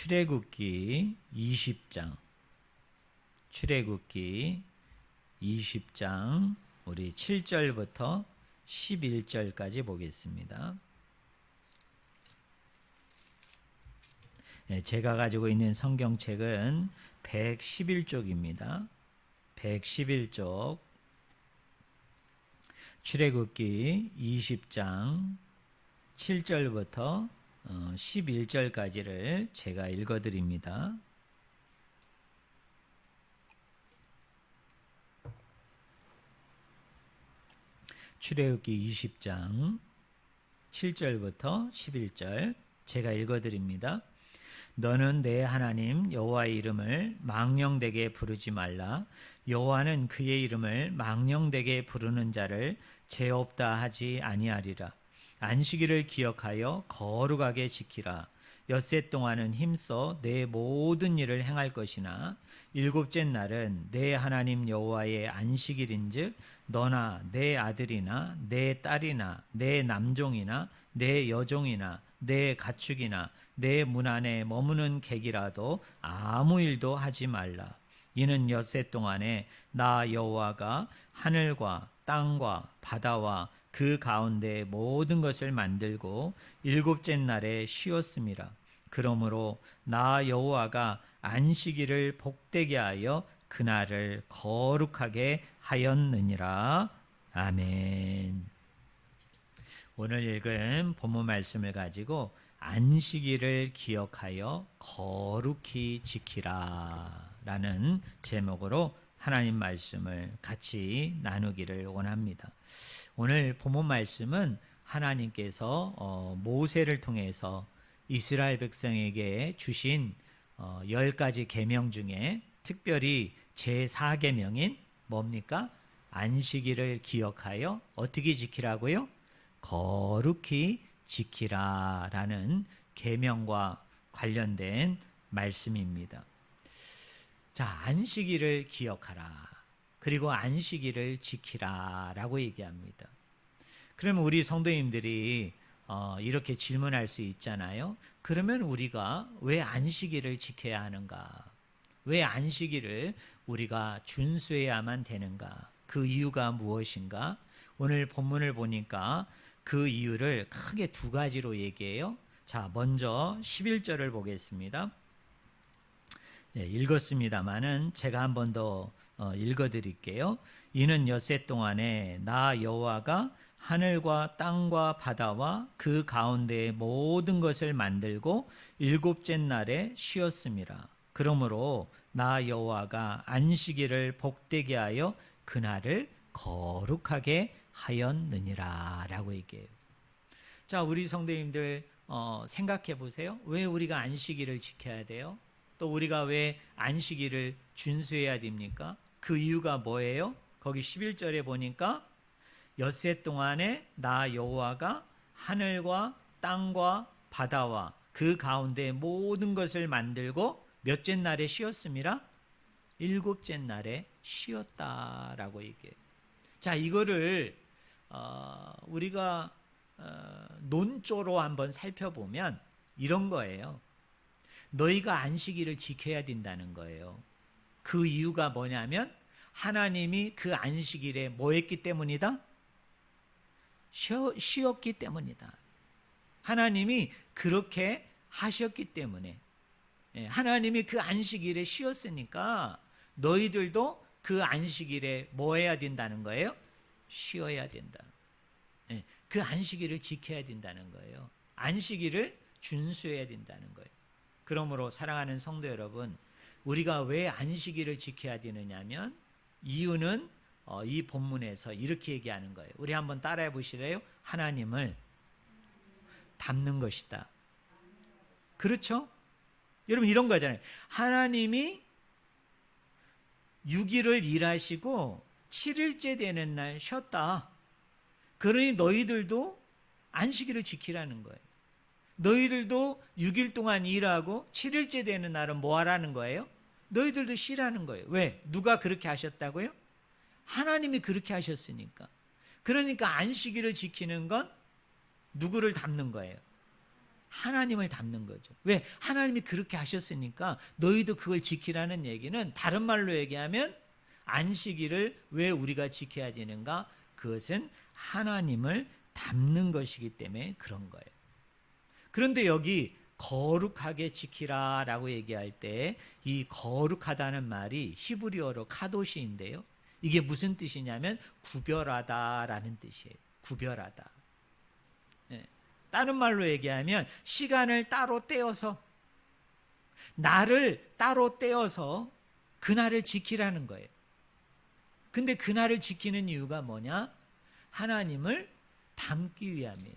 출애굽기 20장 출애굽기 20장 우리 7절부터 11절까지 보겠습니다. 제가 가지고 있는 성경책은 111쪽입니다. 111쪽 출애굽기 20장 7절부터 11절까지를 제가 읽어드립니다. 출애굽기 20장 7절부터 11절 제가 읽어드립니다. 너는 내 하나님 여호와의 이름을 망령되게 부르지 말라. 여호와는 그의 이름을 망령되게 부르는 자를 죄 없다 하지 아니하리라. 안식일을 기억하여 거룩하게 지키라. 엿새 동안은 힘써 내 모든 일을 행할 것이나 일곱째 날은 내 하나님 여호와의 안식일인즉 너나 내 아들이나 내 딸이나 내 남종이나 내 여종이나 내 가축이나 내 문 안에 머무는 객이라도 아무 일도 하지 말라. 이는 엿새 동안에 나 여호와가 하늘과 땅과 바다와 그 가운데 모든 것을 만들고 일곱째 날에 쉬었음이라. 그러므로 나 여호와가 안식일을 복되게 하여 그날을 거룩하게 하였느니라. 아멘. 오늘 읽은 본문 말씀을 가지고 안식일을 기억하여 거룩히 지키라 라는 제목으로 하나님 말씀을 같이 나누기를 원합니다. 오늘 본문 말씀은 하나님께서 모세를 통해서 이스라엘 백성에게 주신 10가지 계명 중에 특별히 제4계명인 뭡니까? 안식일을 기억하여 어떻게 지키라고요? 거룩히 지키라 라는 계명과 관련된 말씀입니다. 자, 안식일을 기억하라. 그리고 안식일을 지키라 라고 얘기합니다. 그러면 우리 성도님들이 이렇게 질문할 수 있잖아요. 그러면 우리가 왜 안식일을 지켜야 하는가? 왜 안식일을 우리가 준수해야만 되는가? 그 이유가 무엇인가? 오늘 본문을 보니까 그 이유를 크게 두 가지로 얘기해요. 자, 먼저 11절을 보겠습니다. 읽었습니다마는 제가 한 번 더 읽어드릴게요. 이는 엿새 동안에 나 여호와가 하늘과 땅과 바다와 그 가운데의 모든 것을 만들고 일곱째 날에 쉬었음이라. 그러므로 나 여호와가 안식일을 복되게 하여 그날을 거룩하게 하였느니라 라고 얘기해요. 자, 우리 성도님들 생각해 보세요. 왜 우리가 안식일을 지켜야 돼요? 또 우리가 왜 안식일을 준수해야 됩니까? 그 이유가 뭐예요? 거기 11절에 보니까 엿새 동안에 나 여호와가 하늘과 땅과 바다와 그 가운데 모든 것을 만들고 몇째 날에 쉬었음이라? 일곱째 날에 쉬었다라고 얘기해요. 자, 이거를 우리가 논조로 한번 살펴보면 이런 거예요. 너희가 안식일을 지켜야 된다는 거예요. 그 이유가 뭐냐면 하나님이 그 안식일에 뭐 했기 때문이다? 쉬었기 때문이다. 하나님이 그렇게 하셨기 때문에, 하나님이 그 안식일에 쉬었으니까 너희들도 그 안식일에 뭐 해야 된다는 거예요? 쉬어야 된다. 그 안식일을 지켜야 된다는 거예요. 안식일을 준수해야 된다는 거예요. 그러므로 사랑하는 성도 여러분, 우리가 왜 안식일을 지켜야 되느냐면 이유는 이 본문에서 이렇게 얘기하는 거예요. 우리 한번 따라해 보시래요. 하나님을 닮는 것이다. 그렇죠? 여러분 이런 거잖아요. 하나님이 6일을 일하시고 7일째 되는 날 쉬었다. 그러니 너희들도 안식일을 지키라는 거예요. 너희들도 6일 동안 일하고 7일째 되는 날은 뭐 하라는 거예요? 너희들도 쉬라는 거예요. 왜? 누가 그렇게 하셨다고요? 하나님이 그렇게 하셨으니까. 그러니까 안식일을 지키는 건 누구를 닮는 거예요? 하나님을 닮는 거죠. 왜? 하나님이 그렇게 하셨으니까 너희도 그걸 지키라는 얘기는, 다른 말로 얘기하면 안식일을 왜 우리가 지켜야 되는가? 그것은 하나님을 닮는 것이기 때문에 그런 거예요. 그런데 여기 거룩하게 지키라라고 얘기할 때 이 거룩하다는 말이 히브리어로 카도시인데요. 이게 무슨 뜻이냐면 구별하다라는 뜻이에요. 구별하다. 네. 다른 말로 얘기하면 시간을 따로 떼어서, 날을 따로 떼어서 그날을 지키라는 거예요. 근데 그날을 지키는 이유가 뭐냐? 하나님을 닮기 위함이에요.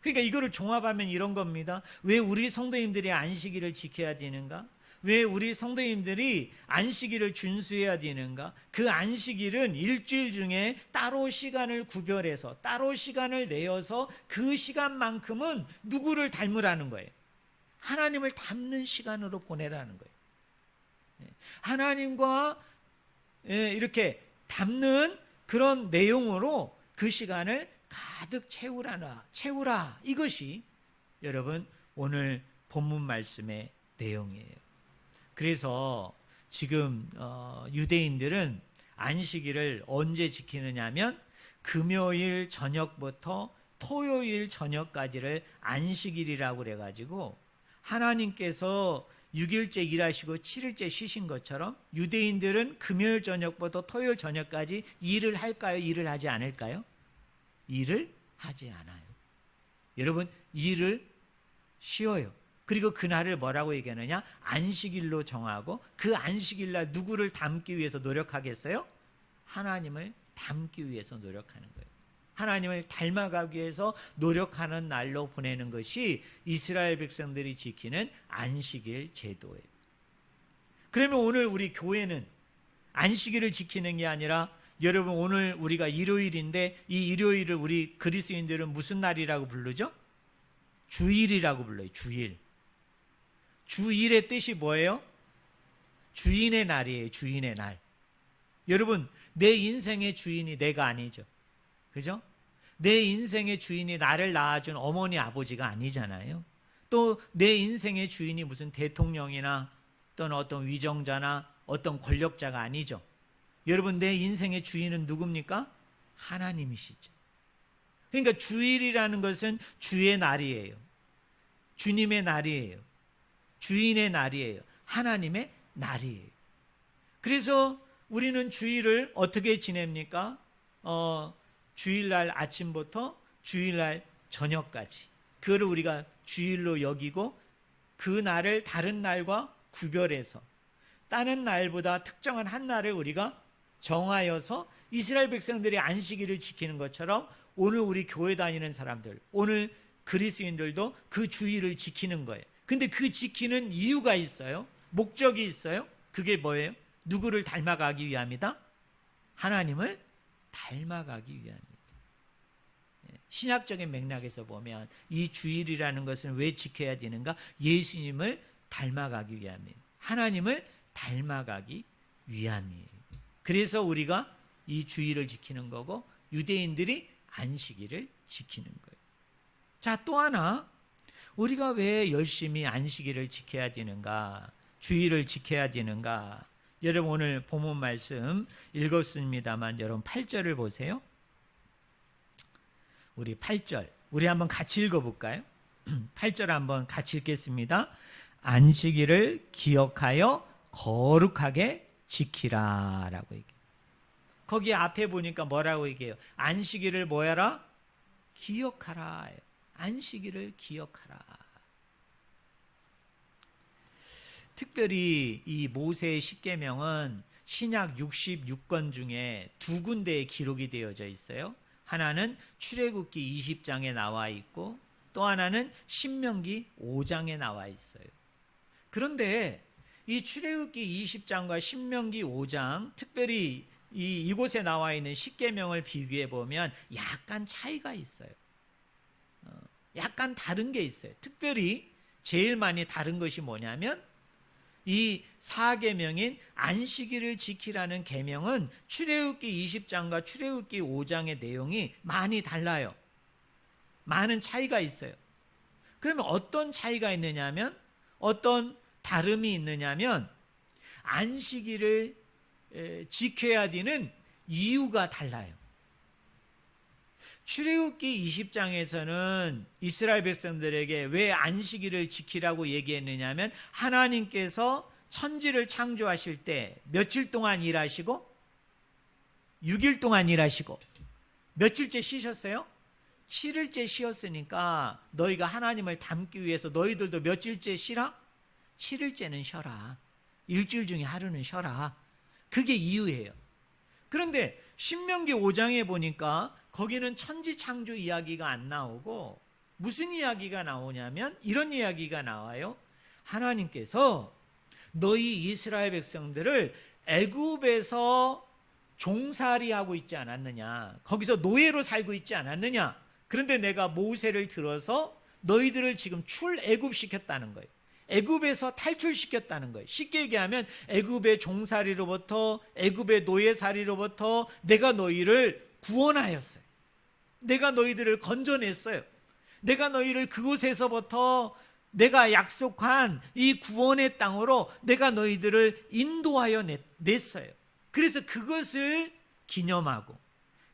그러니까 이거를 종합하면 이런 겁니다. 왜 우리 성도님들이 안식일을 지켜야 되는가? 왜 우리 성도님들이 안식일을 준수해야 되는가? 그 안식일은 일주일 중에 따로 시간을 구별해서, 따로 시간을 내어서 그 시간만큼은 누구를 닮으라는 거예요? 하나님을 닮는 시간으로 보내라는 거예요. 하나님과 이렇게 닮는 그런 내용으로 그 시간을 가득 채우라. 이것이 여러분 오늘 본문 말씀의 내용이에요. 그래서 지금 유대인들은 안식일을 언제 지키느냐 하면 금요일 저녁부터 토요일 저녁까지를 안식일이라고 그래가지고, 하나님께서 6일째 일하시고 7일째 쉬신 것처럼 유대인들은 금요일 저녁부터 토요일 저녁까지 일을 할까요? 일을 하지 않을까요? 일을 하지 않아요. 여러분, 일을 쉬어요. 그리고 그날을 뭐라고 얘기하느냐? 안식일로 정하고, 그 안식일날 누구를 닮기 위해서 노력하겠어요? 하나님을 닮기 위해서 노력하는 거예요. 하나님을 닮아가기 위해서 노력하는 날로 보내는 것이 이스라엘 백성들이 지키는 안식일 제도예요. 그러면 오늘 우리 교회는 안식일을 지키는 게 아니라, 여러분 오늘 우리가 일요일인데 이 일요일을 우리 그리스도인들은 무슨 날이라고 부르죠? 주일이라고 불러요. 주일. 주일의 뜻이 뭐예요? 주인의 날이에요. 주인의 날. 여러분, 내 인생의 주인이 내가 아니죠. 그죠? 내 인생의 주인이 나를 낳아준 어머니 아버지가 아니잖아요. 또 내 인생의 주인이 무슨 대통령이나 또는 어떤 위정자나 어떤 권력자가 아니죠. 여러분, 내 인생의 주인은 누굽니까? 하나님이시죠. 그러니까 주일이라는 것은 주의 날이에요. 주님의 날이에요. 주인의 날이에요. 하나님의 날이에요. 그래서 우리는 주일을 어떻게 지냅니까? 주일날 아침부터 주일날 저녁까지, 그걸 우리가 주일로 여기고, 그 날을 다른 날과 구별해서 다른 날보다 특정한 한 날을 우리가 정하여서 이스라엘 백성들이 안식일을 지키는 것처럼 오늘 우리 교회 다니는 사람들, 오늘 그리스도인들도 그 주일을 지키는 거예요. 근데 그 지키는 이유가 있어요. 목적이 있어요. 그게 뭐예요? 누구를 닮아가기 위함이다? 하나님을 닮아가기 위함이다. 신학적인 맥락에서 보면 이 주일이라는 것은 왜 지켜야 되는가? 예수님을 닮아가기 위함이에요. 하나님을 닮아가기 위함이에요. 그래서 우리가 이 주일을 지키는 거고, 유대인들이 안식일을 지키는 거예요. 자, 또 하나, 우리가 왜 열심히 안식일을 지켜야 되는가? 주일을 지켜야 되는가? 여러분 오늘 본문 말씀 읽었습니다만 여러분 8절을 보세요. 우리 8절, 우리 한번 같이 읽어볼까요? 8절 한번 같이 읽겠습니다. 안식일을 기억하여 거룩하게 지키라 라고 얘기해요. 거기 앞에 보니까 뭐라고 얘기해요? 안식일을 뭐 해라? 기억하라. 안식일을 기억하라. 특별히 이 모세의 십계명은 신약 66권 중에 두 군데에 기록이 되어져 있어요. 하나는 출애굽기 20장에 나와 있고, 또 하나는 신명기 5장에 나와 있어요. 그런데 이 출애굽기 20장과 신명기 5장, 특별히 이곳에 나와 있는 십계명을 비교해 보면 약간 차이가 있어요. 약간 다른 게 있어요. 특별히 제일 많이 다른 것이 뭐냐면, 이 4계명인 안식일을 지키라는 계명은 출애굽기 20장과 출애굽기 5장의 내용이 많이 달라요. 많은 차이가 있어요. 그러면 어떤 차이가 있느냐면, 어떤 다름이 있느냐면, 안식일을 지켜야 되는 이유가 달라요. 출애굽기 20장에서는 이스라엘 백성들에게 왜 안식일을 지키라고 얘기했느냐면, 하나님께서 천지를 창조하실 때 며칠 동안 일하시고 6일 동안 일하시고 며칠째 쉬셨어요? 7일째 쉬었으니까 너희가 하나님을 닮기 위해서 너희들도 며칠째 쉬라? 7일째는 쉬어라. 일주일 중에 하루는 쉬어라. 그게 이유예요. 그런데 신명기 5장에 보니까 거기는 천지 창조 이야기가 안 나오고 무슨 이야기가 나오냐면 이런 이야기가 나와요. 하나님께서 너희 이스라엘 백성들을 애굽에서 종살이하고 있지 않았느냐, 거기서 노예로 살고 있지 않았느냐. 그런데 내가 모세를 들어서 너희들을 지금 출애굽시켰다는 거예요. 애굽에서 탈출시켰다는 거예요. 쉽게 얘기하면 애굽의 종살이로부터, 애굽의 노예살이로부터 내가 너희를 구원하였어요. 내가 너희들을 건져냈어요. 내가 너희를 그곳에서부터 내가 약속한 이 구원의 땅으로 내가 너희들을 인도하여 냈어요. 그래서 그것을 기념하고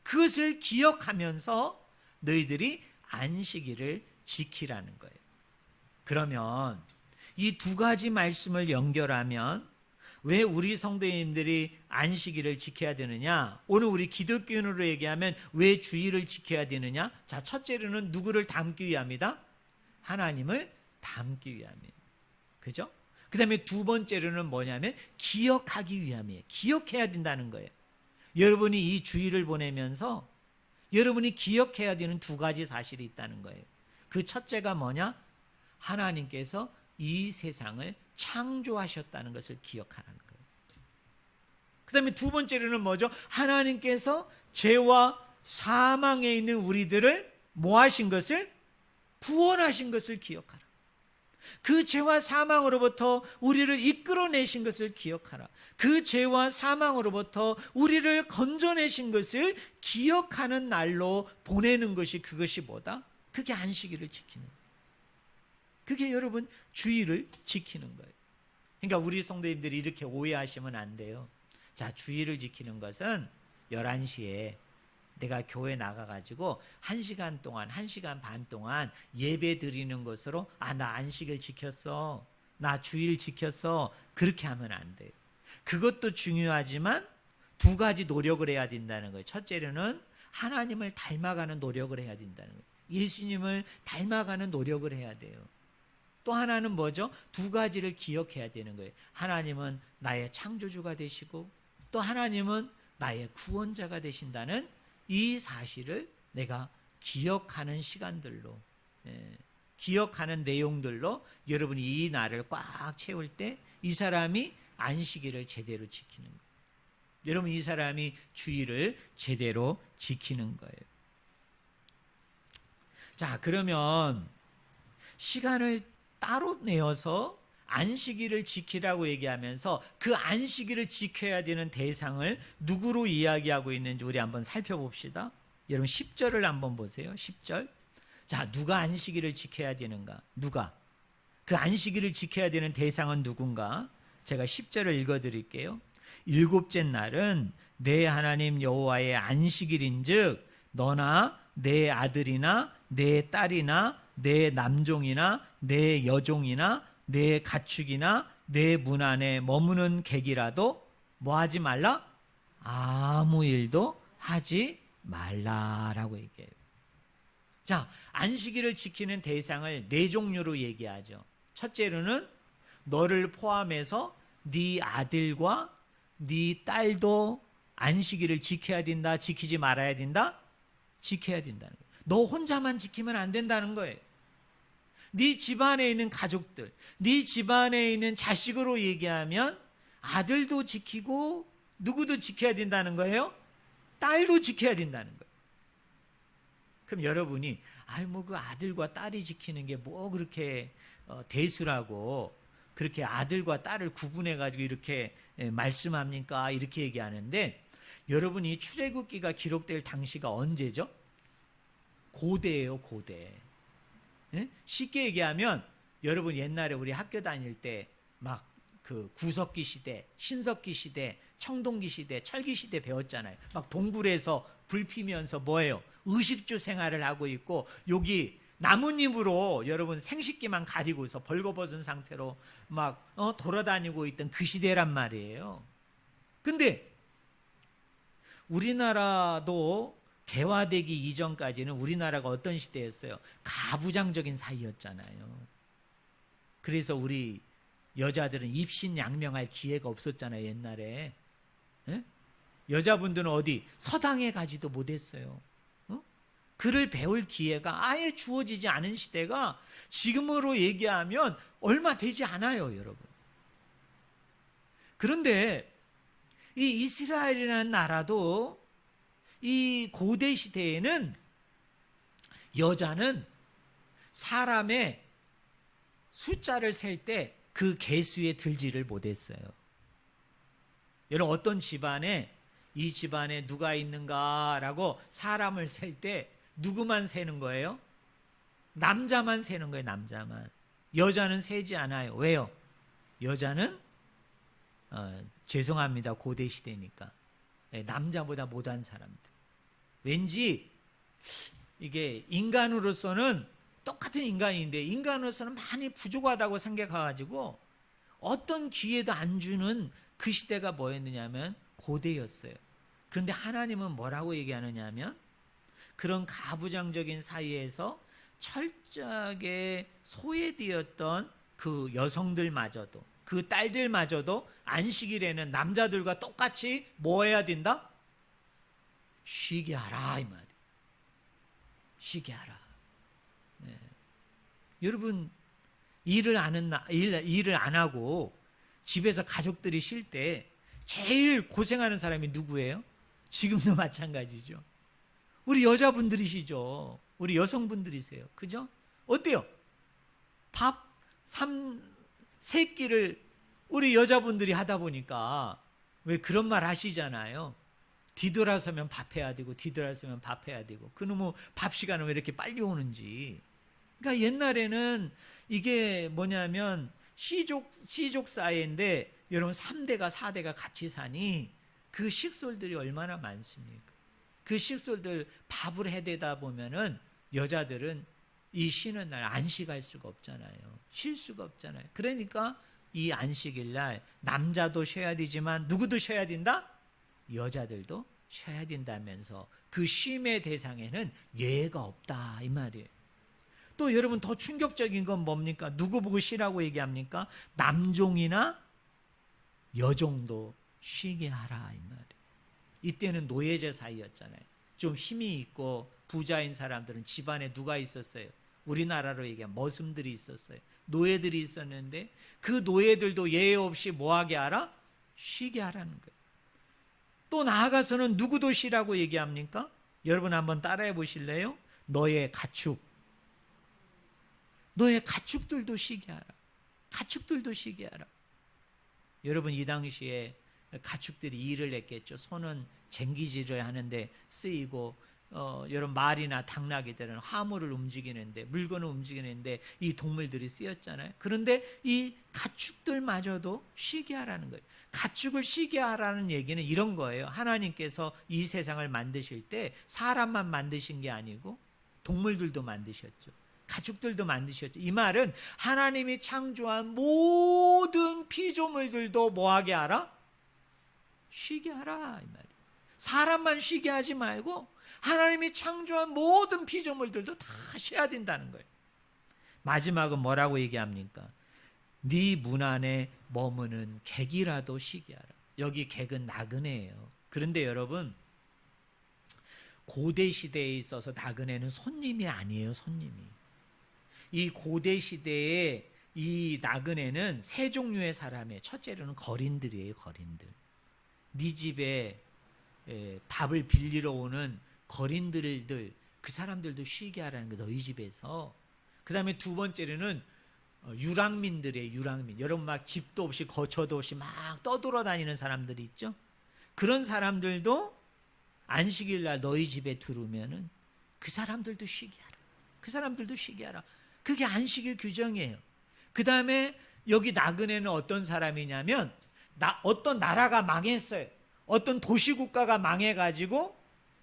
그것을 기억하면서 너희들이 안식일을 지키라는 거예요. 그러면 이 두 가지 말씀을 연결하면 왜 우리 성도님들이 안식일을 지켜야 되느냐? 오늘 우리 기독교인으로 얘기하면 왜 주일을 지켜야 되느냐? 자, 첫째로는 누구를 닮기 위함이다? 하나님을 닮기 위함이에요. 그죠? 그 다음에 두 번째로는 뭐냐면 기억하기 위함이에요. 기억해야 된다는 거예요. 여러분이 이 주일을 보내면서 여러분이 기억해야 되는 두 가지 사실이 있다는 거예요. 그 첫째가 뭐냐? 하나님께서 이 세상을 창조하셨다는 것을 기억하라는 거예요. 그 다음에 두 번째로는 뭐죠? 하나님께서 죄와 사망에 있는 우리들을 뭐 하신 것을? 구원하신 것을 기억하라. 그 죄와 사망으로부터 우리를 이끌어내신 것을 기억하라. 그 죄와 사망으로부터 우리를 건져내신 것을 기억하는 날로 보내는 것이 그것이 뭐다? 그게 안식일을 지키는 거예요. 그게 여러분 주일을 지키는 거예요. 그러니까 우리 성도님들이 이렇게 오해하시면 안 돼요. 자, 주일을 지키는 것은 11시에 내가 교회 나가가지고 1시간 동안, 1시간 반 동안 예배 드리는 것으로 나 안식일 지켰어, 나 주일 지켰어, 그렇게 하면 안 돼요. 그것도 중요하지만 두 가지 노력을 해야 된다는 거예요. 첫째로는 하나님을 닮아가는 노력을 해야 된다는 거예요. 예수님을 닮아가는 노력을 해야 돼요. 또 하나는 뭐죠? 두 가지를 기억해야 되는 거예요. 하나님은 나의 창조주가 되시고 또 하나님은 나의 구원자가 되신다는 이 사실을 내가 기억하는 시간들로, 기억하는 내용들로 여러분이 이 날을 꽉 채울 때 이 사람이 안식일을 제대로 지키는 거예요. 여러분, 이 사람이 주일을 제대로 지키는 거예요. 자, 그러면 시간을 따로 내어서 안식일을 지키라고 얘기하면서 그 안식일을 지켜야 되는 대상을 누구로 이야기하고 있는지 우리 한번 살펴봅시다. 여러분 10절을 한번 보세요. 10절. 자, 누가 안식일을 지켜야 되는가? 누가? 그 안식일을 지켜야 되는 대상은 누군가? 제가 10절을 읽어드릴게요. 일곱째 날은 내 하나님 여호와의 안식일인즉 너나 내 아들이나 내 딸이나 내 남종이나 내 여종이나 내 가축이나 내 문 안에 머무는 객이라도 뭐 하지 말라? 아무 일도 하지 말라라고 얘기해요. 자, 안식일을 지키는 대상을 네 종류로 얘기하죠. 첫째로는 너를 포함해서 네 아들과 네 딸도 안식일을 지켜야 된다, 지키지 말아야 된다? 지켜야 된다는 거예요. 너 혼자만 지키면 안 된다는 거예요. 네 집안에 있는 가족들, 네 집안에 있는 자식으로 얘기하면 아들도 지키고 누구도 지켜야 된다는 거예요? 딸도 지켜야 된다는 거예요. 그럼 여러분이 그 아들과 딸이 지키는 게 뭐 그렇게 대수라고 그렇게 아들과 딸을 구분해 가지고 이렇게 말씀합니까? 이렇게 얘기하는데, 여러분이 출애굽기가 기록될 당시가 언제죠? 고대예요, 고대. 예? 쉽게 얘기하면 여러분 옛날에 우리 학교 다닐 때 막 그 구석기 시대, 신석기 시대, 청동기 시대, 철기 시대 배웠잖아요. 막 동굴에서 불 피면서 뭐예요? 의식주 생활을 하고 있고 여기 나뭇잎으로 여러분 생식기만 가리고서 벌거벗은 상태로 막 돌아다니고 있던 그 시대란 말이에요. 근데 우리나라도 개화되기 이전까지는 우리나라가 어떤 시대였어요? 가부장적인 사이였잖아요. 그래서 우리 여자들은 입신양명할 기회가 없었잖아요, 옛날에. 예? 여자분들은 어디 서당에 가지도 못했어요. 글을 배울 기회가 아예 주어지지 않은 시대가 지금으로 얘기하면 얼마 되지 않아요, 여러분. 그런데 이 이스라엘이라는 나라도 이 고대 시대에는 여자는 사람의 숫자를 셀 때 그 개수에 들지를 못했어요. 여러분 어떤 집안에 이 집안에 누가 있는가라고 사람을 셀 때 누구만 세는 거예요? 남자만 세는 거예요. 남자만. 여자는 세지 않아요. 왜요? 여자는 죄송합니다. 고대 시대니까 남자보다 못한 사람들. 왠지 이게 인간으로서는 똑같은 인간인데 인간으로서는 많이 부족하다고 생각해가지고 어떤 기회도 안 주는 그 시대가 뭐였느냐면 고대였어요. 그런데 하나님은 뭐라고 얘기하느냐 하면 그런 가부장적인 사이에서 철저하게 소외되었던 그 여성들마저도 그 딸들마저도 안식일에는 남자들과 똑같이 뭐 해야 된다? 쉬게 하라 이 말이에요. 쉬게 하라. 네. 여러분 일을 안 하고 집에서 가족들이 쉴 때 제일 고생하는 사람이 누구예요? 지금도 마찬가지죠. 우리 여자분들이시죠. 우리 여성분들이세요. 그죠? 어때요? 밥 3끼를 우리 여자분들이 하다 보니까 왜 그런 말 하시잖아요. 뒤돌아서면 밥해야 되고 뒤돌아서면 밥해야 되고 그놈의 밥 시간은 왜 이렇게 빨리 오는지. 그러니까 옛날에는 이게 뭐냐면 시족 사회인데 여러분 3대가 4대가 같이 사니 그 식솔들이 얼마나 많습니까? 그 식솔들 밥을 해대다 보면은 여자들은 이 쉬는 날 안식할 수가 없잖아요. 쉴 수가 없잖아요. 그러니까 이 안식일 날 남자도 쉬어야 되지만 누구도 쉬어야 된다? 여자들도 쉬어야 된다면서 그 쉼의 대상에는 예외가 없다 이 말이에요. 또 여러분 더 충격적인 건 뭡니까? 누구 보고 쉬라고 얘기합니까? 남종이나 여종도 쉬게 하라 이 말이에요. 이때는 노예제 사이였잖아요. 좀 힘이 있고 부자인 사람들은 집안에 누가 있었어요? 우리나라로 얘기하면 머슴들이 있었어요. 노예들이 있었는데 그 노예들도 예외 없이 뭐하게 하라? 쉬게 하라는 거예요. 또 나아가서는 누구도 쉬라고 얘기합니까? 여러분 한번 따라해 보실래요? 너의 가축. 너의 가축들도 쉬게 하라. 가축들도 쉬게 하라. 여러분 이 당시에 가축들이 일을 했겠죠. 소는 쟁기질을 하는데 쓰이고 여러분 말이나 당나귀들은 화물을 움직이는데 물건을 움직이는데 이 동물들이 쓰였잖아요. 그런데 이 가축들마저도 쉬게 하라는 거예요. 가축을 쉬게 하라는 얘기는 이런 거예요. 하나님께서 이 세상을 만드실 때 사람만 만드신 게 아니고 동물들도 만드셨죠. 가축들도 만드셨죠. 이 말은 하나님이 창조한 모든 피조물들도 뭐하게 하라? 쉬게 하라 이 말이에요. 사람만 쉬게 하지 말고 하나님이 창조한 모든 피조물들도 다 쉬어야 된다는 거예요. 마지막은 뭐라고 얘기합니까? 네 문 안에 머무는 객이라도 쉬게 하라. 여기 객은 나그네예요. 그런데 여러분 고대 시대에 있어서 나그네는 손님이 아니에요. 손님이. 이 고대 시대에 이 나그네는 세 종류의 사람이에요. 첫째로는 거린들이에요. 거린들. 네 집에 밥을 빌리러 오는 거린들들 그 사람들도 쉬게 하라는 거 너희 집에서. 그 다음에 두 번째로는 유랑민들이에요. 유랑민. 여러분 막 집도 없이 거처도 없이 막 떠돌아다니는 사람들이 있죠. 그런 사람들도 안식일 날 너희 집에 들어오면은 그 사람들도 쉬게 하라. 그 사람들도 쉬게 하라. 그게 안식의 규정이에요. 그 다음에 여기 나그네는 어떤 사람이냐면 어떤 나라가 망했어요. 어떤 도시국가가 망해가지고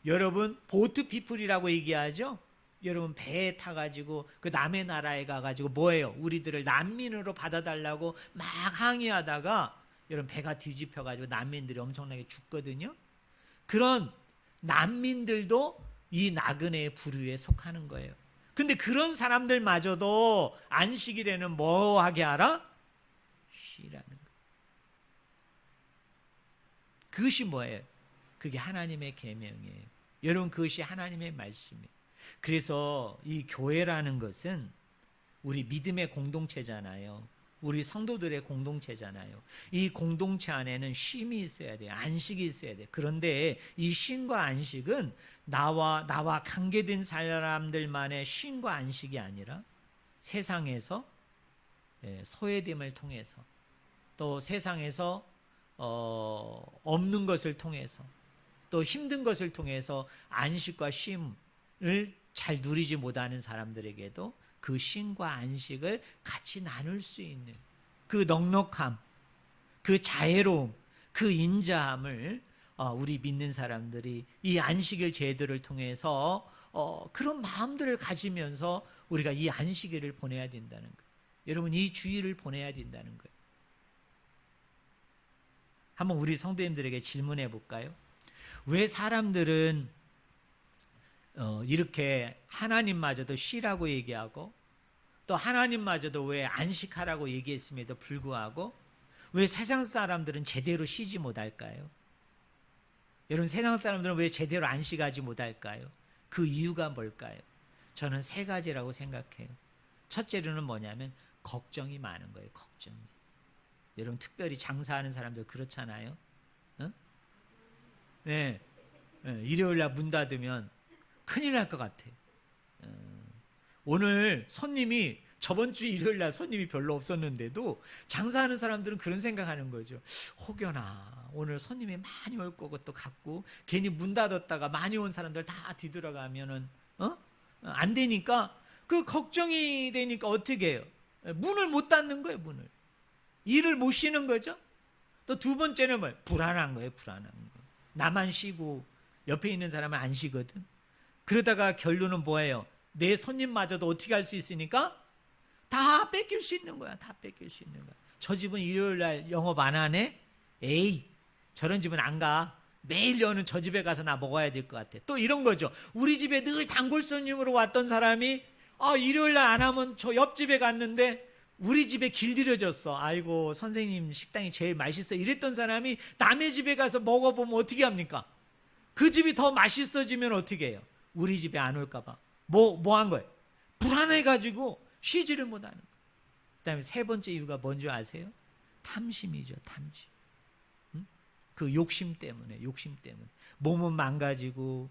여러분 보트 피플이라고 얘기하죠. 여러분 배에 타가지고 그 남의 나라에 가가지고 뭐예요? 우리들을 난민으로 받아달라고 막 항의하다가 여러분 배가 뒤집혀가지고 난민들이 엄청나게 죽거든요. 그런 난민들도 이 나그네의 부류에 속하는 거예요. 근데 그런 사람들마저도 안식일에는 뭐 하게 하라? 쉬라는 거예요. 그것이 뭐예요? 그게 하나님의 계명이에요. 여러분 그것이 하나님의 말씀이에요. 그래서 이 교회라는 것은 우리 믿음의 공동체잖아요. 우리 성도들의 공동체잖아요. 이 공동체 안에는 쉼이 있어야 돼요. 안식이 있어야 돼요. 그런데 이 쉼과 안식은 나와 관계된 사람들만의 쉼과 안식이 아니라 세상에서 소외됨을 통해서 또 세상에서 없는 것을 통해서 또 힘든 것을 통해서 안식과 쉼을 잘 누리지 못하는 사람들에게도 그 쉼과 안식을 같이 나눌 수 있는 그 넉넉함, 그 자애로움, 그 인자함을 우리 믿는 사람들이 이 안식일 제도를 통해서 그런 마음들을 가지면서 우리가 이 안식일을 보내야 된다는 거예요. 여러분 이 주일을 보내야 된다는 거예요. 한번 우리 성도님들에게 질문해 볼까요? 왜 사람들은 이렇게 하나님마저도 쉬라고 얘기하고 또 하나님마저도 왜 안식하라고 얘기했음에도 불구하고 왜 세상 사람들은 제대로 쉬지 못할까요? 여러분 세상 사람들은 왜 제대로 안식하지 못할까요? 그 이유가 뭘까요? 저는 세 가지라고 생각해요. 첫째로는 뭐냐면 걱정이 많은 거예요. 걱정이. 여러분 특별히 장사하는 사람들 그렇잖아요. 어? 네. 일요일 날 문 닫으면 큰일 날 것 같아. 오늘 손님이 저번 주 일요일 날 손님이 별로 없었는데도 장사하는 사람들은 그런 생각하는 거죠. 혹여나 오늘 손님이 많이 올 거고 또 갖고 괜히 문 닫았다가 많이 온 사람들 다 뒤돌아가면은 안 되니까 그 걱정이 되니까 어떻게 해요? 문을 못 닫는 거예요. 문을. 일을 못 쉬는 거죠. 또 두 번째는 뭐예요? 불안한 거예요. 불안한 거. 나만 쉬고 옆에 있는 사람은 안 쉬거든. 그러다가 결론은 뭐예요? 내 손님마저도 어떻게 할 수 있으니까 다 뺏길 수 있는 거야. 다 뺏길 수 있는 거야. 저 집은 일요일 날 영업 안 하네? 에이, 저런 집은 안 가. 매일 여는 저 집에 가서 나 먹어야 될 것 같아. 또 이런 거죠. 우리 집에 늘 단골 손님으로 왔던 사람이 일요일 날 안 하면 저 옆집에 갔는데 우리 집에 길들여졌어. 아이고 선생님 식당이 제일 맛있어. 이랬던 사람이 남의 집에 가서 먹어보면 어떻게 합니까? 그 집이 더 맛있어지면 어떻게 해요? 우리 집에 안 올까 봐. 뭐 한 거예요? 불안해가지고 쉬지를 못하는 거예요. 그 다음에 세 번째 이유가 뭔지 아세요? 탐심이죠. 탐심. 그 욕심 때문에. 몸은 망가지고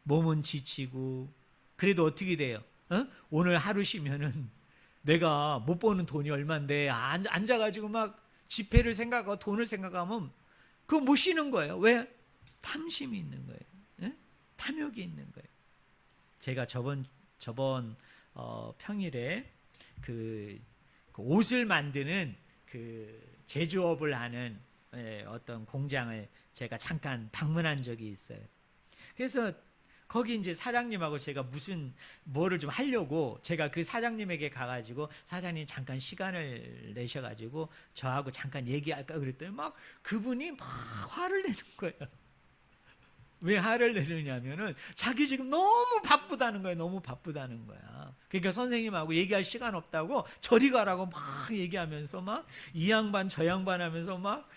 몸은 지치고 그래도 어떻게 돼요? 오늘 하루 쉬면은 내가 못 버는 돈이 얼만데 앉아가지고 막 지폐를 생각하고 돈을 생각하면 그거 못 쉬는 거예요. 왜? 탐심이 있는 거예요. 탐욕이 있는 거예요. 제가 저번 평일에 그 옷을 만드는 그 제조업을 하는 어떤 공장을 제가 잠깐 방문한 적이 있어요. 그래서 거기 이제 사장님하고 제가 뭐를 좀 하려고 제가 그 사장님에게 가가지고 사장님 잠깐 시간을 내셔가지고 저하고 잠깐 얘기할까 그랬더니 막 그분이 막 화를 내는 거예요. 왜 화를 내느냐면은 자기 지금 너무 바쁘다는 거예요. 너무 바쁘다는 거야. 그러니까 선생님하고 얘기할 시간 없다고 저리 가라고 막 얘기하면서 막 이 양반 저 양반 하면서 막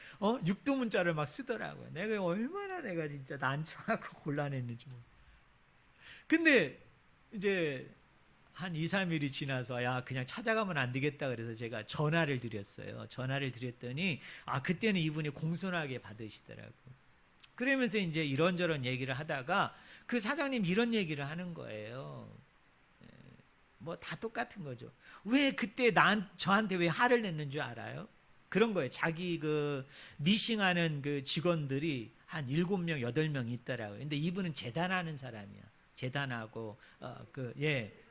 육두문자를 막 쓰더라고요. 내가 얼마나 내가 진짜 난처하고 곤란했는지 모르겠어요. 근데 이제 한 2, 3일이 지나서 그냥 찾아가면 안 되겠다 그래서 제가 전화를 드렸어요. 전화를 드렸더니 그때는 이분이 공손하게 받으시더라고요. 그러면서 이제 이런저런 얘기를 하다가 그 사장님 이런 얘기를 하는 거예요. 뭐 다 똑같은 거죠. 왜 그때 저한테 왜 화를 냈는 줄 알아요? 그런 거예요. 자기 그 미싱하는 그 직원들이 한 7명, 8명 있더라고요. 근데 이분은 재단하는 사람이야. 재단하고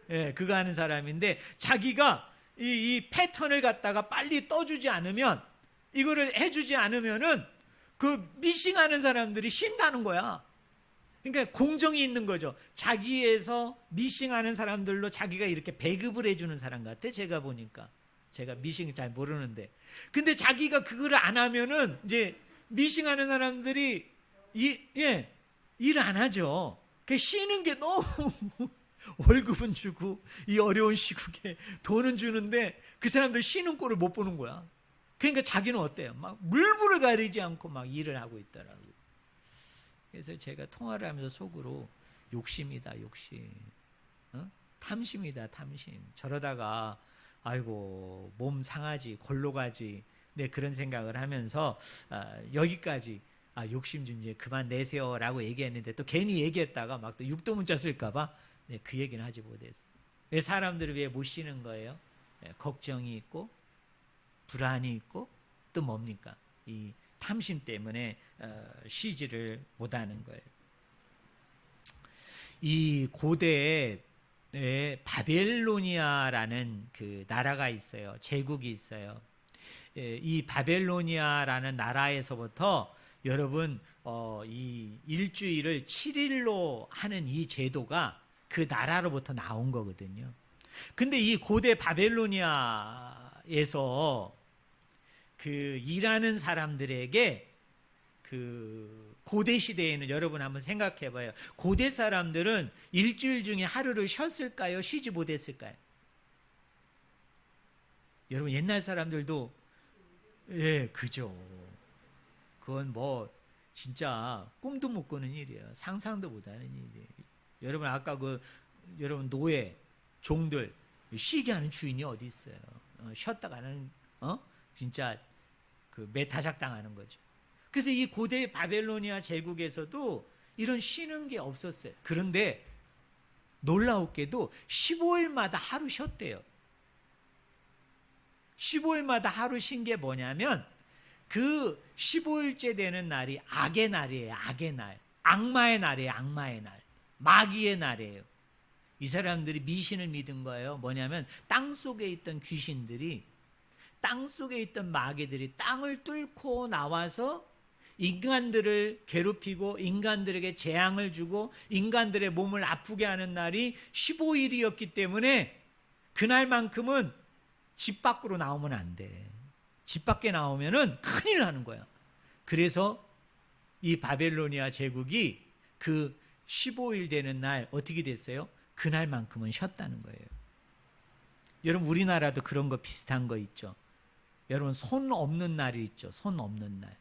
예, 그거 하는 사람인데 자기가 이 패턴을 갖다가 빨리 떠주지 않으면, 이거를 해주지 않으면은 그 미싱하는 사람들이 쉰다는 거야. 그러니까 공정이 있는 거죠. 자기에서 미싱하는 사람들로 자기가 이렇게 배급을 해주는 사람 같아. 제가 보니까. 제가 미싱 잘 모르는데. 근데 자기가 그거를 안 하면은 이제 미싱하는 사람들이 일 안 하죠. 그 쉬는 게 너무 월급은 주고 이 어려운 시국에 돈은 주는데 그 사람들 쉬는 꼴을 못 보는 거야. 그러니까 자기는 어때요? 막 물불을 가리지 않고 막 일을 하고 있더라고요. 그래서 제가 통화를 하면서 속으로 욕심이다, 욕심. 탐심이다, 탐심. 저러다가 아이고 몸 상하지, 골로 가지. 네, 그런 생각을 하면서 여기까지 욕심 좀 이제 그만 내세요라고 얘기했는데, 또 괜히 얘기했다가 막 또 육도문자 쓸까봐 네, 그 얘기는 하지 못했어요. 왜 사람들을 왜 못 쉬는 거예요? 네, 걱정이 있고 불안이 있고 또 뭡니까? 이 탐심 때문에 쉬지를 못하는 거예요. 이 고대에 바벨로니아라는 그 나라가 있어요. 제국이 있어요. 이 바벨로니아라는 나라에서부터 여러분 이 일주일을 7일로 하는 이 제도가 그 나라로부터 나온 거거든요. 근데 이 고대 바벨로니아에서 그 일하는 사람들에게 그 고대 시대에는 여러분 한번 생각해 봐요. 고대 사람들은 일주일 중에 하루를 쉬었을까요? 쉬지 못했을까요? 여러분 옛날 사람들도 그죠. 그건 뭐 진짜 꿈도 못 꾸는 일이에요. 상상도 못 하는 일이에요. 여러분 아까 여러분 노예, 종들 쉬게 하는 주인이 어디 있어요? 쉬었다가는 진짜 그 매타작 당하는 거죠. 그래서 이 고대 바벨로니아 제국에서도 이런 쉬는 게 없었어요. 그런데 놀라웠게도 15일마다 하루 쉬었대요. 15일마다 하루 쉰 게 뭐냐면 그 15일째 되는 날이 악의 날이에요. 악의 날. 악마의 날이에요. 악마의 날. 마귀의 날이에요. 이 사람들이 미신을 믿은 거예요. 뭐냐면 땅속에 있던 귀신들이, 땅속에 있던 마귀들이 땅을 뚫고 나와서 인간들을 괴롭히고 인간들에게 재앙을 주고 인간들의 몸을 아프게 하는 날이 15일이었기 때문에 그날만큼은 집 밖으로 나오면 안 돼. 집 밖에 나오면은 큰일 나는 거야. 그래서 이 바벨로니아 제국이 그 15일 되는 날 어떻게 됐어요? 그날만큼은 쉬었다는 거예요. 여러분 우리나라도 그런 거 비슷한 거 있죠. 여러분 손 없는 날이 있죠. 손 없는 날.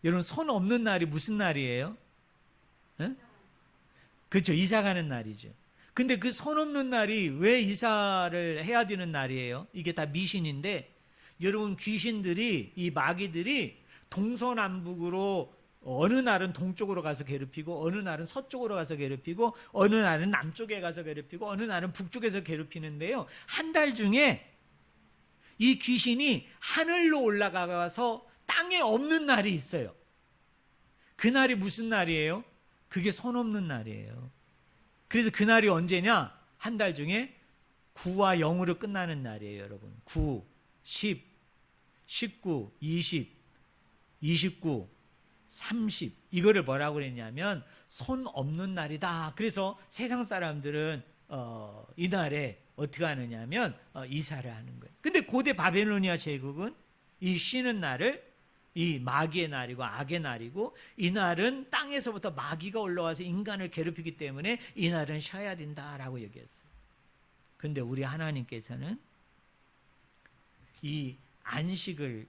여러분 손 없는 날이 무슨 날이에요? 그렇죠. 이사 가는 날이죠. 근데 그 손 없는 날이 왜 이사를 해야 되는 날이에요? 이게 다 미신인데, 여러분 귀신들이, 이 마귀들이 동서남북으로 어느 날은 동쪽으로 가서 괴롭히고 어느 날은 서쪽으로 가서 괴롭히고 어느 날은 남쪽에 가서 괴롭히고 어느 날은 북쪽에서 괴롭히는데요. 한 달 중에 이 귀신이 하늘로 올라가서 땅에 없는 날이 있어요. 그 날이 무슨 날이에요? 그게 손 없는 날이에요. 그래서 그 날이 언제냐? 한 달 중에 9와 0으로 끝나는 날이에요, 여러분. 9, 10, 19, 20, 29, 30. 이거를 뭐라고 그랬냐면 손 없는 날이다. 그래서 세상 사람들은 이날에 어떻게 하느냐면 이사를 하는 거예요. 근데 고대 바벨로니아 제국은 이 쉬는 날을 이 마귀의 날이고 악의 날이고, 이 날은 땅에서부터 마귀가 올라와서 인간을 괴롭히기 때문에 이 날은 쉬어야 된다라고 얘기했어요. 근데 우리 하나님께서는 이 안식을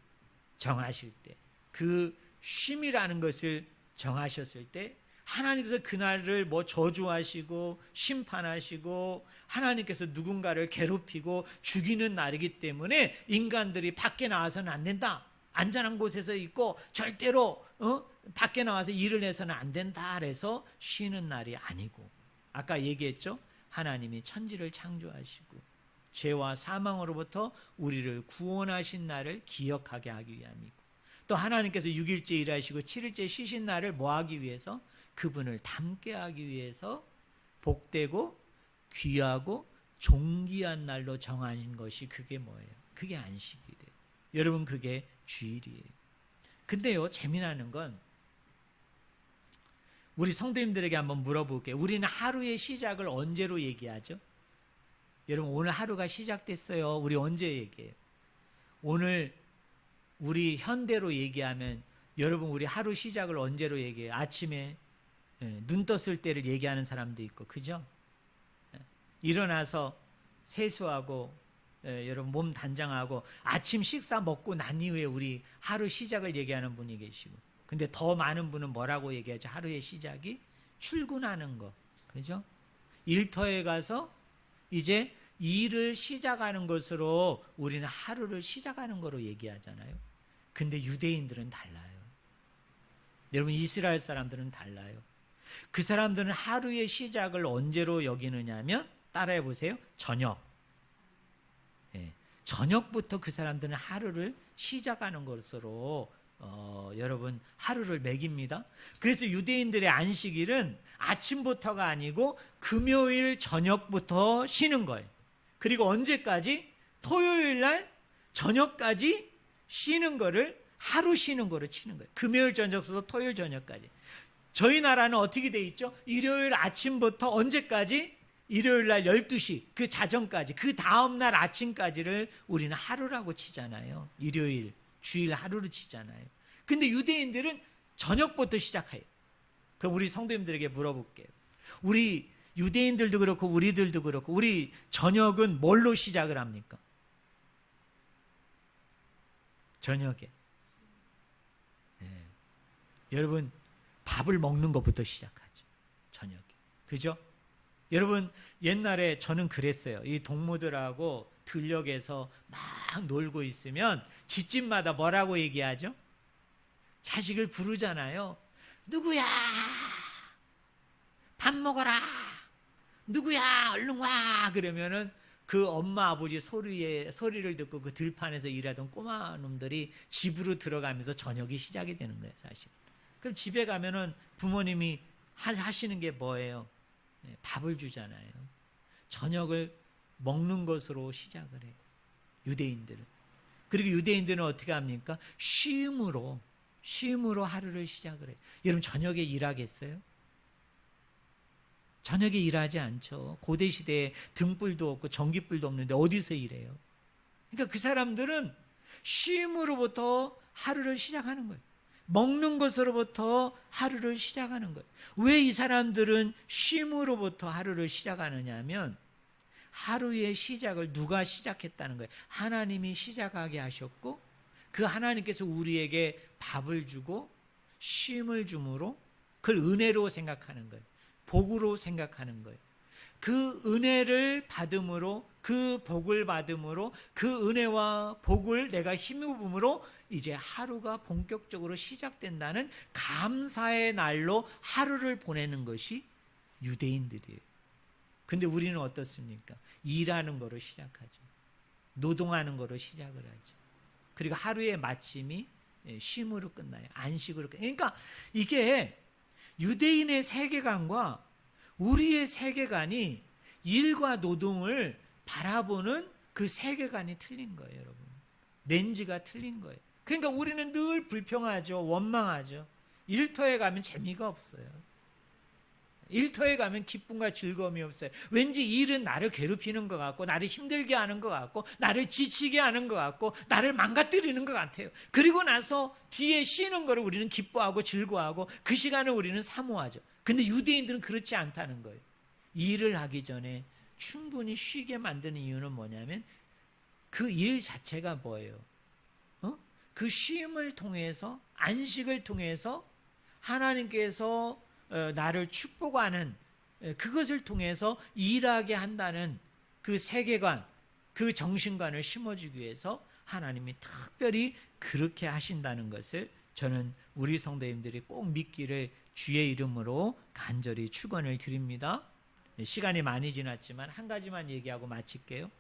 정하실 때, 그 쉼이라는 것을 정하셨을 때 하나님께서 그날을 뭐 저주하시고 심판하시고 하나님께서 누군가를 괴롭히고 죽이는 날이기 때문에 인간들이 밖에 나와서는 안 된다. 안전한 곳에서 있고 절대로 밖에 나와서 일을 해서는 안 된다. 그래서 쉬는 날이 아니고, 아까 얘기했죠. 하나님이 천지를 창조하시고 죄와 사망으로부터 우리를 구원하신 날을 기억하게 하기 위함이고, 또 하나님께서 6일째 일하시고 7일째 쉬신 날을 뭐 하기 위해서? 그분을 닮게 하기 위해서 복되고 귀하고 종기한 날로 정하신 것이 그게 뭐예요? 그게 안식일이에요. 여러분, 그게 주일이에요. 근데요, 재미나는 건 우리 성도님들에게 한번 물어볼게요. 우리는 하루의 시작을 언제로 얘기하죠? 여러분, 오늘 하루가 시작됐어요. 우리 언제 얘기해요? 오늘 우리 현대로 얘기하면 여러분, 우리 하루 시작을 언제로 얘기해요? 아침에 눈 떴을 때를 얘기하는 사람도 있고, 그죠? 일어나서 세수하고 여러분 몸 단장하고 아침 식사 먹고 난 이후에 우리 하루 시작을 얘기하는 분이 계시고, 근데 더 많은 분은 뭐라고 얘기하죠? 하루의 시작이 출근하는 거, 그죠? 일터에 가서 이제 일을 시작하는 것으로 우리는 하루를 시작하는 거로 얘기하잖아요. 근데 유대인들은 달라요. 여러분, 이스라엘 사람들은 달라요. 그 사람들은 하루의 시작을 언제로 여기느냐면, 따라해 보세요. 저녁. 저녁부터 그 사람들은 하루를 시작하는 것으로 여러분 하루를 매깁니다. 그래서 유대인들의 안식일은 아침부터가 아니고 금요일 저녁부터 쉬는 거예요. 그리고 언제까지? 토요일 날 저녁까지 쉬는 거를 하루 쉬는 거로 치는 거예요. 금요일 저녁부터 토요일 저녁까지. 저희 나라는 어떻게 돼 있죠? 일요일 아침부터 언제까지? 일요일 날 12시 그 자정까지, 그 다음 날 아침까지를 우리는 하루라고 치잖아요. 일요일 주일 하루로 치잖아요. 근데 유대인들은 저녁부터 시작해요. 그럼 우리 성도님들에게 물어볼게요. 우리 유대인들도 그렇고 우리들도 그렇고 우리 저녁은 뭘로 시작을 합니까? 저녁에 여러분, 밥을 먹는 것부터 시작하죠. 저녁에. 그죠? 여러분, 옛날에 저는 그랬어요. 이 동무들하고 들녘에서 막 놀고 있으면 집집마다 뭐라고 얘기하죠? 자식을 부르잖아요. 누구야? 밥 먹어라. 누구야? 얼른 와. 그러면은 그 엄마 아버지 소리를 듣고 그 들판에서 일하던 꼬마 놈들이 집으로 들어가면서 저녁이 시작이 되는 거예요, 사실. 그럼 집에 가면은 부모님이 하시는 게 뭐예요? 밥을 주잖아요. 저녁을 먹는 것으로 시작을 해요, 유대인들은. 그리고 유대인들은 어떻게 합니까? 쉼으로 하루를 시작을 해요. 여러분, 저녁에 일하겠어요? 저녁에 일하지 않죠. 고대 시대에 등불도 없고 전기불도 없는데 어디서 일해요? 그러니까 그 사람들은 쉼으로부터 하루를 시작하는 거예요. 먹는 것으로부터 하루를 시작하는 거예요. 왜 이 사람들은 쉼으로부터 하루를 시작하느냐 하면, 하루의 시작을 누가 시작했다는 거예요? 하나님이 시작하게 하셨고, 그 하나님께서 우리에게 밥을 주고 쉼을 줌으로 그걸 은혜로 생각하는 거예요. 복으로 생각하는 거예요. 그 은혜를 받음으로, 그 복을 받음으로, 그 은혜와 복을 내가 힘입음으로 이제 하루가 본격적으로 시작된다는 감사의 날로 하루를 보내는 것이 유대인들이에요. 근데 우리는 어떻습니까? 일하는 거로 시작하죠. 노동하는 거로 시작을 하죠. 그리고 하루의 마침이 쉼으로 끝나요. 안식으로 끝나요. 그러니까 이게 유대인의 세계관과 우리의 세계관이 일과 노동을 바라보는 그 세계관이 틀린 거예요, 여러분. 렌즈가 틀린 거예요. 그러니까 우리는 늘 불평하죠. 원망하죠. 일터에 가면 재미가 없어요. 일터에 가면 기쁨과 즐거움이 없어요. 왠지 일은 나를 괴롭히는 것 같고, 나를 힘들게 하는 것 같고, 나를 지치게 하는 것 같고, 나를 망가뜨리는 것 같아요. 그리고 나서 뒤에 쉬는 거를 우리는 기뻐하고 즐거워하고 그 시간을 우리는 사모하죠. 근데 유대인들은 그렇지 않다는 거예요. 일을 하기 전에 충분히 쉬게 만드는 이유는 뭐냐면, 그 일 자체가 뭐예요? 그 쉼을 통해서, 안식을 통해서 하나님께서 나를 축복하는, 그것을 통해서 일하게 한다는 그 세계관, 그 정신관을 심어주기 위해서 하나님이 특별히 그렇게 하신다는 것을 저는 우리 성도님들이 꼭 믿기를 주의 이름으로 간절히 축원을 드립니다. 시간이 많이 지났지만 한 가지만 얘기하고 마칠게요.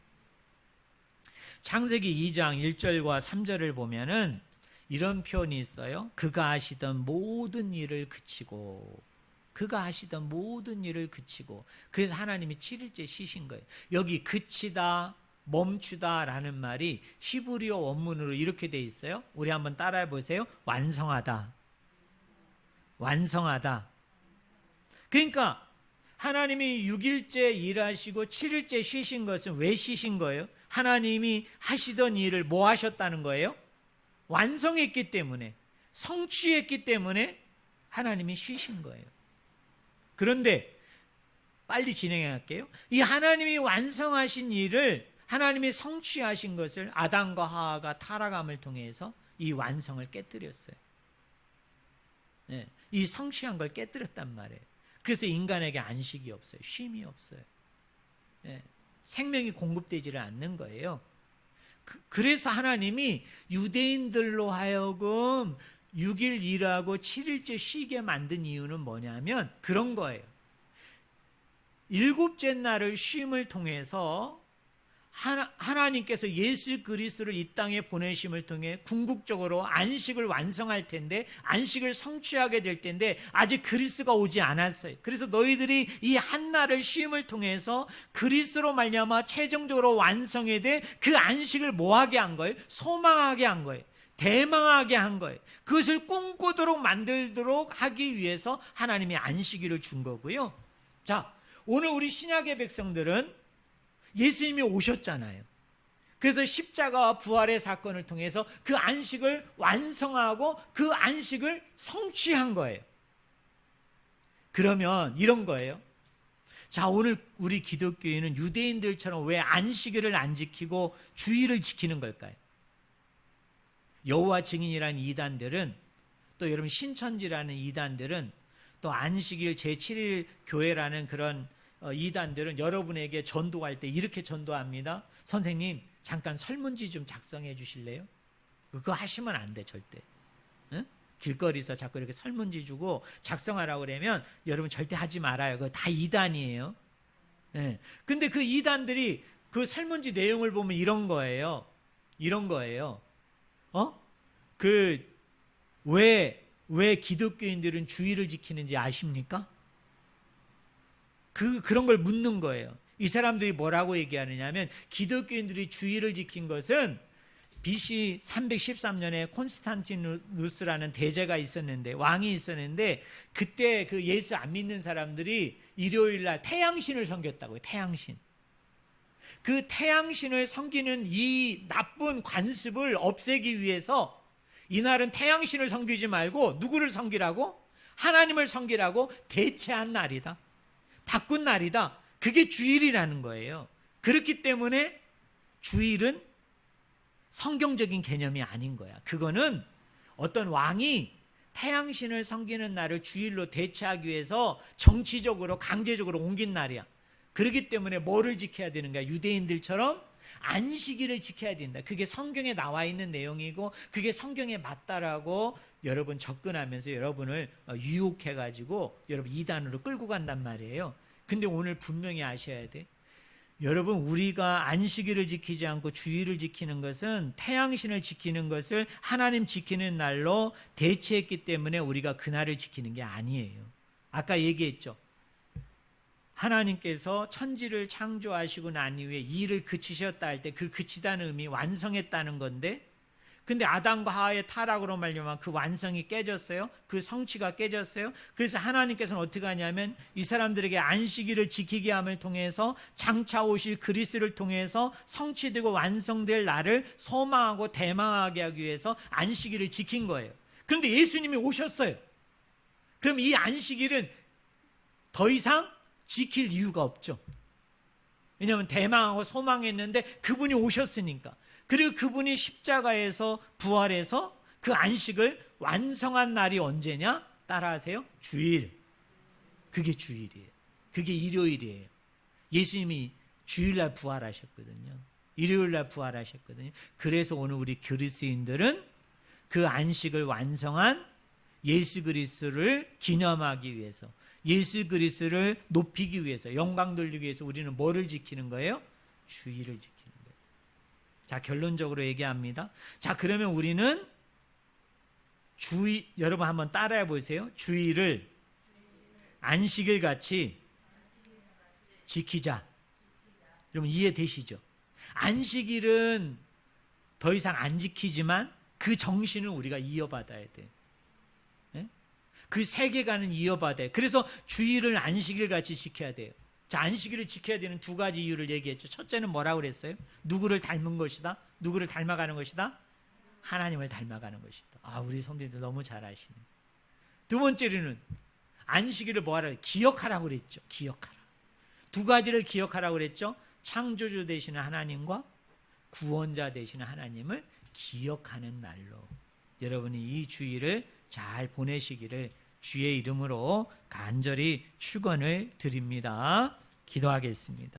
창세기 2장 1절과 3절을 보면은 이런 표현이 있어요. 그가 하시던 모든 일을 그치고, 그가 하시던 모든 일을 그치고, 그래서 하나님이 7일째 쉬신 거예요. 여기 그치다, 멈추다라는 말이 히브리어 원문으로 이렇게 돼 있어요. 우리 한번 따라해 보세요. 완성하다. 완성하다. 그러니까 하나님이 6일째 일하시고 7일째 쉬신 것은 왜 쉬신 거예요? 하나님이 하시던 일을 뭐 하셨다는 거예요? 완성했기 때문에, 성취했기 때문에 하나님이 쉬신 거예요. 그런데 빨리 진행해 갈게요. 이 하나님이 완성하신 일을, 하나님이 성취하신 것을 아담과 하와가 타락함을 통해서 이 완성을 깨뜨렸어요. 네, 이 성취한 걸 깨뜨렸단 말이에요. 그래서 인간에게 안식이 없어요. 쉼이 없어요. 네, 생명이 공급되지를 않는 거예요. 그래서 하나님이 유대인들로 하여금 6일 일하고 7일째 쉬게 만든 이유는 뭐냐면 그런 거예요. 일곱째 날을 쉼을 통해서 하나님께서 예수 그리스도를 이 땅에 보내심을 통해 궁극적으로 안식을 완성할 텐데, 안식을 성취하게 될 텐데 아직 그리스도가 오지 않았어요. 그래서 너희들이 이 한 날을 쉼을 통해서 그리스도로 말미암아 최종적으로 완성해야 될 그 안식을 뭐하게 한 거예요? 소망하게 한 거예요. 대망하게 한 거예요. 그것을 꿈꾸도록 만들도록 하기 위해서 하나님이 안식일을 준 거고요. 자, 오늘 우리 신약의 백성들은 예수님이 오셨잖아요. 그래서 십자가와 부활의 사건을 통해서 그 안식을 완성하고 그 안식을 성취한 거예요. 그러면 이런 거예요. 자, 오늘 우리 기독교인은 유대인들처럼 왜 안식일을 안 지키고 주일을 지키는 걸까요? 여호와 증인이라는 이단들은, 또 여러분 신천지라는 이단들은, 또 안식일 제7일 교회라는 그런 이단들은 여러분에게 전도할 때 이렇게 전도합니다. 선생님, 잠깐 설문지 좀 작성해 주실래요? 그거 하시면 안 돼, 절대. 응? 길거리에서 자꾸 이렇게 설문지 주고 작성하라고 그러면 여러분 절대 하지 말아요. 그거 다 이단이에요. 네. 근데 그 이단들이 그 설문지 내용을 보면 이런 거예요. 이런 거예요. 왜 기독교인들은 주일을 지키는지 아십니까? 그런 걸 묻는 거예요. 이 사람들이 뭐라고 얘기하느냐면, 기독교인들이 주일을 지킨 것은 BC 313년에 콘스탄티누스라는 대제가 있었는데, 왕이 있었는데, 그때 그 예수 안 믿는 사람들이 일요일 날 태양신을 섬겼다고요. 태양신. 그 태양신을 섬기는 이 나쁜 관습을 없애기 위해서 이날은 태양신을 섬기지 말고 누구를 섬기라고? 하나님을 섬기라고 대체한 날이다. 바꾼 날이다. 그게 주일이라는 거예요. 그렇기 때문에 주일은 성경적인 개념이 아닌 거야. 그거는 어떤 왕이 태양신을 섬기는 날을 주일로 대체하기 위해서 정치적으로 강제적으로 옮긴 날이야. 그렇기 때문에 뭐를 지켜야 되는 거야? 유대인들처럼 안식일을 지켜야 된다. 그게 성경에 나와 있는 내용이고 그게 성경에 맞다라고 여러분 접근하면서 여러분을 유혹해가지고 여러분 이단으로 끌고 간단 말이에요. 근데 오늘 분명히 아셔야 돼. 여러분, 우리가 안식일을 지키지 않고 주일을 지키는 것은 태양신을 지키는 것을 하나님 지키는 날로 대체했기 때문에 우리가 그날을 지키는 게 아니에요. 아까 얘기했죠. 하나님께서 천지를 창조하시고 난 이후에 일을 그치셨다 할 때 그 그치다는 의미 완성했다는 건데, 근데 아담과 하와의 타락으로 말미암아 그 완성이 깨졌어요. 그 성취가 깨졌어요. 그래서 하나님께서는 어떻게 하냐면 이 사람들에게 안식일을 지키게 함을 통해서 장차 오실 그리스도를 통해서 성취되고 완성될 날을 소망하고 대망하게 하기 위해서 안식일을 지킨 거예요. 그런데 예수님이 오셨어요. 그럼 이 안식일은 더 이상 지킬 이유가 없죠. 왜냐하면 대망하고 소망했는데 그분이 오셨으니까. 그리고 그분이 십자가에서 부활해서 그 안식을 완성한 날이 언제냐? 따라하세요. 주일. 그게 주일이에요. 그게 일요일이에요. 예수님이 주일날 부활하셨거든요. 일요일날 부활하셨거든요. 그래서 오늘 우리 그리스도인들은 그 안식을 완성한 예수 그리스도를 기념하기 위해서, 예수 그리스도를 높이기 위해서, 영광 돌리기 위해서 우리는 뭐를 지키는 거예요? 주일을 지키는 거예요. 자, 결론적으로 얘기합니다. 자, 그러면 우리는 여러분 한번 따라해 보세요. 주일을 안식일 같이 지키자. 여러분 이해되시죠? 안식일은 더 이상 안 지키지만 그 정신을 우리가 이어받아야 돼. 예? 그 세계관은 이어받아야 돼. 그래서 주일을 안식일 같이 지켜야 돼요. 자, 안식일을 지켜야 되는 두 가지 이유를 얘기했죠. 첫째는 뭐라고 그랬어요? 누구를 닮은 것이다? 누구를 닮아가는 것이다? 하나님을 닮아가는 것이다. 아, 우리 성도님들 너무 잘 아시네. 두 번째로는 안식일을 뭐하라? 기억하라고 그랬죠. 기억하라. 두 가지를 기억하라고 그랬죠. 창조주 되시는 하나님과 구원자 되시는 하나님을 기억하는 날로 여러분이 이 주일을 잘 보내시기를 주의 이름으로 간절히 축원을 드립니다. 기도하겠습니다.